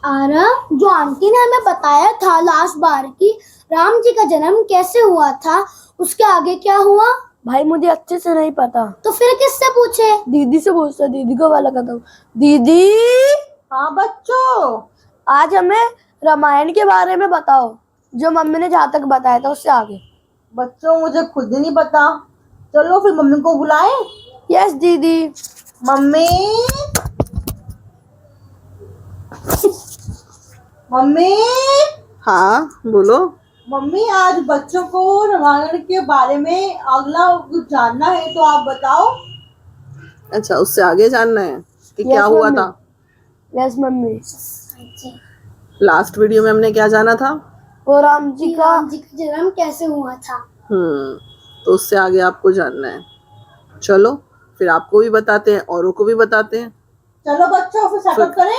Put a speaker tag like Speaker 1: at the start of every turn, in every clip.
Speaker 1: आरव, जो आंटी ने हमें बताया था लास्ट बार की राम जी का जन्म कैसे हुआ था, उसके आगे क्या हुआ?
Speaker 2: भाई मुझे अच्छे से नहीं पता।
Speaker 1: तो फिर किससे पूछे?
Speaker 2: दीदी से पूछता, दीदी को वाला कहता हूँ। दीदी,
Speaker 3: हाँ बच्चों,
Speaker 2: आज हमें रामायण के बारे में बताओ, जो मम्मी ने जहाँ तक बताया था उससे आगे।
Speaker 3: बच्चों मुझे खुद ही नहीं पता। चलो फिर मम्मी को बुलाएं।
Speaker 2: यस दीदी।
Speaker 3: मम्मी, मम्मी,
Speaker 4: हाँ बोलो।
Speaker 3: मम्मी आज बच्चों को रामायण के बारे में अगला कुछ जानना है तो आप बताओ।
Speaker 4: अच्छा, उससे आगे जानना है कि
Speaker 2: Yes,
Speaker 4: क्या हुआ
Speaker 2: मम्मी।
Speaker 4: था।
Speaker 2: Yes mummy.
Speaker 4: लास्ट वीडियो में हमने क्या जाना था?
Speaker 2: वो राम जी का
Speaker 1: जन्म कैसे हुआ था।
Speaker 4: तो उससे आगे आपको जानना है। चलो फिर आपको भी बताते हैं, औरों को भी बताते हैं।
Speaker 3: चलो बच्चों फिर सेटअप करें।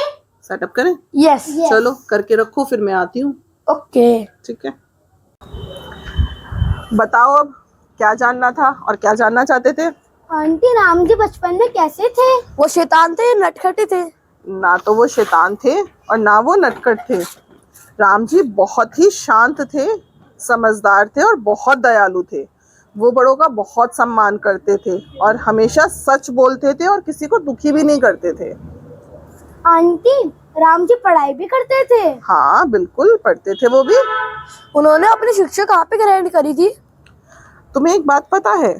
Speaker 4: सेटअप करें?
Speaker 2: यस।
Speaker 4: चलो करके रखो, फिर मैं आती हूँ।
Speaker 2: ओके।
Speaker 4: ठीक है, बताओ अब क्या जानना था और क्या जानना चाहते थे?
Speaker 1: आंटी, राम जी बचपन में कैसे थे?
Speaker 2: वो शैतान थे, नटखटे थे।
Speaker 4: ना तो वो शैतान थे और ना वो नटखट थे। राम जी बहुत ही शांत थे, समझदार थे और बहुत दयालु थे। वो बड़ों का बहुत सम्मान करते थे और हमेशा सच बोलते थे और किसी को दुखी भी नहीं करते थे।
Speaker 1: आंटी, राम जी पढ़ाई भी करते थे?
Speaker 4: हाँ बिल्कुल, पढ़ते थे वो भी।
Speaker 2: उन्होंने अपनी शिक्षा कहाँ पे ग्रहण करी थी?
Speaker 4: तुम्हें एक बात पता है,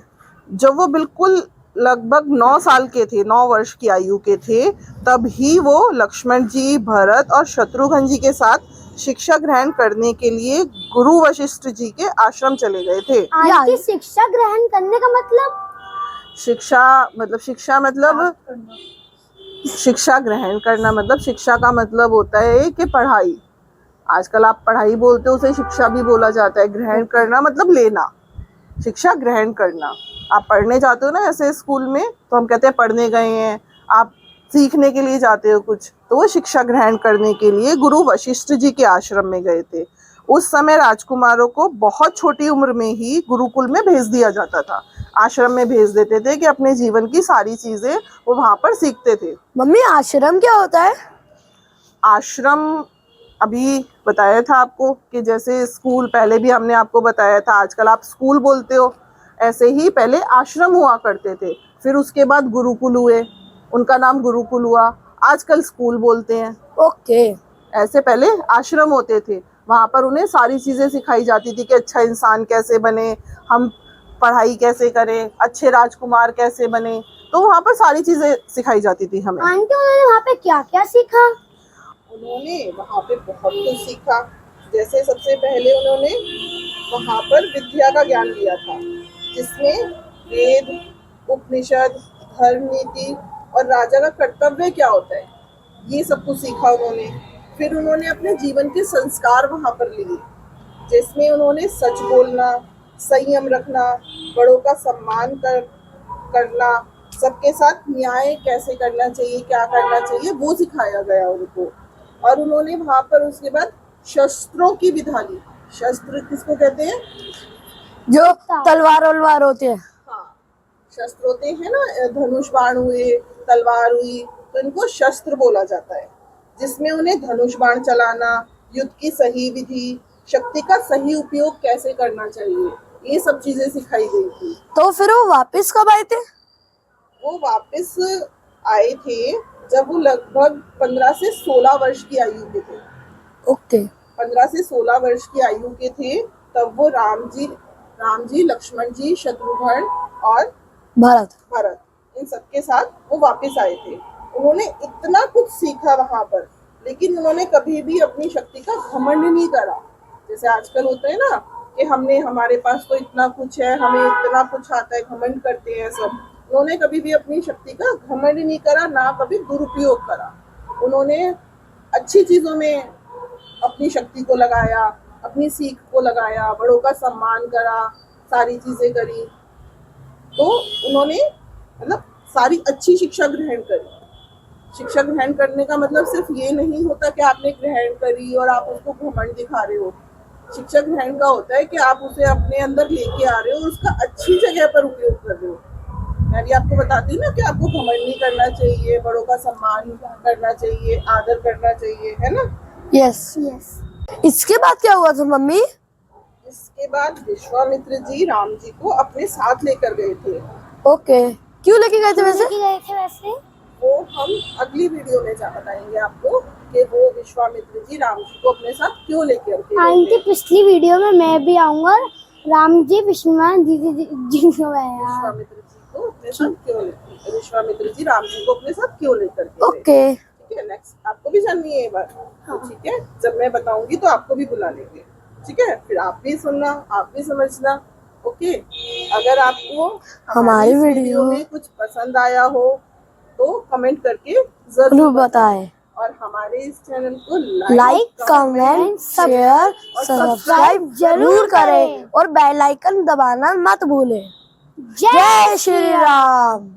Speaker 4: जब वो बिल्कुल लगभग 9 साल के थे, 9 वर्ष की आयु के थे, तब ही वो लक्ष्मण जी, भरत और शत्रुघ्न जी के साथ शिक्षा ग्रहण करने के लिए गुरु वशिष्ठ जी के आश्रम चले गए थे।
Speaker 1: आंटी, शिक्षा ग्रहण करने का मतलब?
Speaker 4: शिक्षा ग्रहण करना मतलब, शिक्षा का मतलब होता है कि पढ़ाई। आजकल आप पढ़ाई बोलते हो, उसे शिक्षा भी बोला जाता है। ग्रहण करना मतलब लेना, शिक्षा ग्रहण करना। आप पढ़ने जाते हो ना ऐसे स्कूल में, तो हम कहते हैं पढ़ने गए हैं। आप सीखने के लिए जाते हो कुछ, तो वो शिक्षा ग्रहण करने के लिए गुरु वशिष्ठ जी के आश्रम में गए थे। उस समय राजकुमारों को बहुत छोटी उम्र में ही गुरुकुल में भेज दिया जाता था, आश्रम में भेज देते थे कि अपने जीवन की सारी चीजें वो वहां पर सीखते थे।
Speaker 2: मम्मी, आश्रम क्या होता है?
Speaker 4: आश्रम अभी बताया था आपको कि जैसे स्कूल, पहले भी हमने आपको बताया था, आजकल आप स्कूल बोलते हो, ऐसे ही पहले आश्रम हुआ करते थे। फिर उसके बाद गुरुकुल हुए, उनका नाम गुरुकुल हुआ, आजकल स्कूल बोलते हैं।
Speaker 2: ओके।
Speaker 4: ऐसे पहले आश्रम होते थे, वहाँ पर उन्हें सारी चीज़ें सिखाई जाती थी कि अच्छा इंसान कैसे बने, हम पढ़ाई कैसे करें, अच्छे राजकुमार कैसे बने। तो वहाँ पर सारी चीज़ें सिखाई जाती थी हमें।
Speaker 1: आंटी, उन्होंने वहाँ पे क्या क्या सीखा?
Speaker 4: उन्होंने वहाँ पे बहुत कुछ सीखा। जैसे सबसे पहले उन्होंने वहाँ पर विद्या का ज्ञान लिया था, जिसमें वेद, उपनिषद, धर्म नीति और राजा का कर्तव्य क्या होता है, ये सब कुछ सीखा उन्होंने। फिर उन्होंने अपने जीवन के संस्कार वहाँ पर लिए, जिसमें उन्होंने सच बोलना, संयम रखना, बड़ों का सम्मान करना, सबके साथ न्याय कैसे करना चाहिए, क्या करना चाहिए, वो सिखाया गया उनको। और उन्होंने वहाँ पर उसके बाद शस्त्रों की विधा ली। शस्त्र किसको कहते हैं?
Speaker 2: जो तलवार वलवार होते हैं।
Speaker 4: हाँ, शस्त्र होते हैं ना, धनुष बाण हुए, तलवार हुई, तो इनको शस्त्र बोला जाता है। जिसमें उन्हें धनुष बाण चलाना, युद्ध की सही विधि, शक्ति का सही उपयोग कैसे करना चाहिए, ये सब चीजें सिखाई गई थी।
Speaker 2: तो फिर वो वापस कब आए थे?
Speaker 4: वो वापस आए थे जब वो लगभग 15 से 16 वर्ष की आयु के थे।
Speaker 2: ओके।
Speaker 4: 15 से 16 वर्ष की आयु के थे, तब वो राम जी, लक्ष्मण जी, शत्रुघ्न और भरत, इन सबके साथ वो वापस आए थे। उन्होंने इतना कुछ सीखा वहां पर, लेकिन उन्होंने कभी भी अपनी शक्ति का घमंड नहीं करा। जैसे आजकल होता है ना कि हमारे पास तो इतना कुछ है, हमें इतना कुछ आता है, घमंड करते हैं सब। उन्होंने कभी भी अपनी शक्ति का घमंड नहीं करा, ना कभी दुरुपयोग करा। उन्होंने अच्छी चीजों में अपनी शक्ति को लगाया, अपनी सीख को लगाया, बड़ों का सम्मान करा, सारी चीजें करी। तो उन्होंने मतलब सारी अच्छी शिक्षा ग्रहण करी। शिक्षा ग्रहण करने का मतलब सिर्फ ये नहीं होता कि आपने ग्रहण करी और आप उसको घमंड दिखा रहे हो। शिक्षा ग्रहण का होता है कि आप उसे अपने अंदर लेके आ रहे हो और उसका अच्छी जगह पर उपयोग कर रहे हो। मैं भी आपको बताती हूँ ना कि आपको घमंड नहीं करना चाहिए, बड़ों का सम्मान करना चाहिए, आदर करना चाहिए, है ना।
Speaker 2: यस।
Speaker 1: यस।
Speaker 2: इसके बाद क्या हुआ था मम्मी?
Speaker 4: इसके बाद विश्वामित्र जी राम जी को अपने साथ लेकर गए थे।
Speaker 2: ओके, क्यों लेके गए थे वैसे?
Speaker 1: लेके गए थे वैसे?
Speaker 4: वो हम अगली वीडियो में बताएंगे आपको कि वो विश्वामित्र जी राम जी को अपने साथ क्यों लेकर के गए
Speaker 1: आंटी
Speaker 4: थे।
Speaker 1: पिछली वीडियो में मैं भी आऊंगा, राम जी विश्वनाथ जी को आया।
Speaker 4: विश्वामित्र जी को अपने साथ क्यों विश्वामित्र जी राम जी को अपने साथ क्यों लेकर के गए।
Speaker 2: ओके।
Speaker 4: ठीक है, नेक्स्ट आपको भी जाननी है ये बात। तो ठीक है, जब मैं बताऊंगी तो आपको भी बुला लेंगे। ठीक है, फिर आप भी सुनना, आप भी समझना। ओके, अगर आपको
Speaker 2: हमारी
Speaker 4: इस
Speaker 2: वीडियो
Speaker 4: में कुछ पसंद आया हो तो कमेंट करके
Speaker 2: जरूर
Speaker 4: जरूर
Speaker 2: बताएं।
Speaker 4: और हमारे इस चैनल को
Speaker 2: लाइक, कमेंट, शेयर, सब्सक्राइब जरूर करें और बेल आइकन दबाना मत भूलें। जय श्री राम।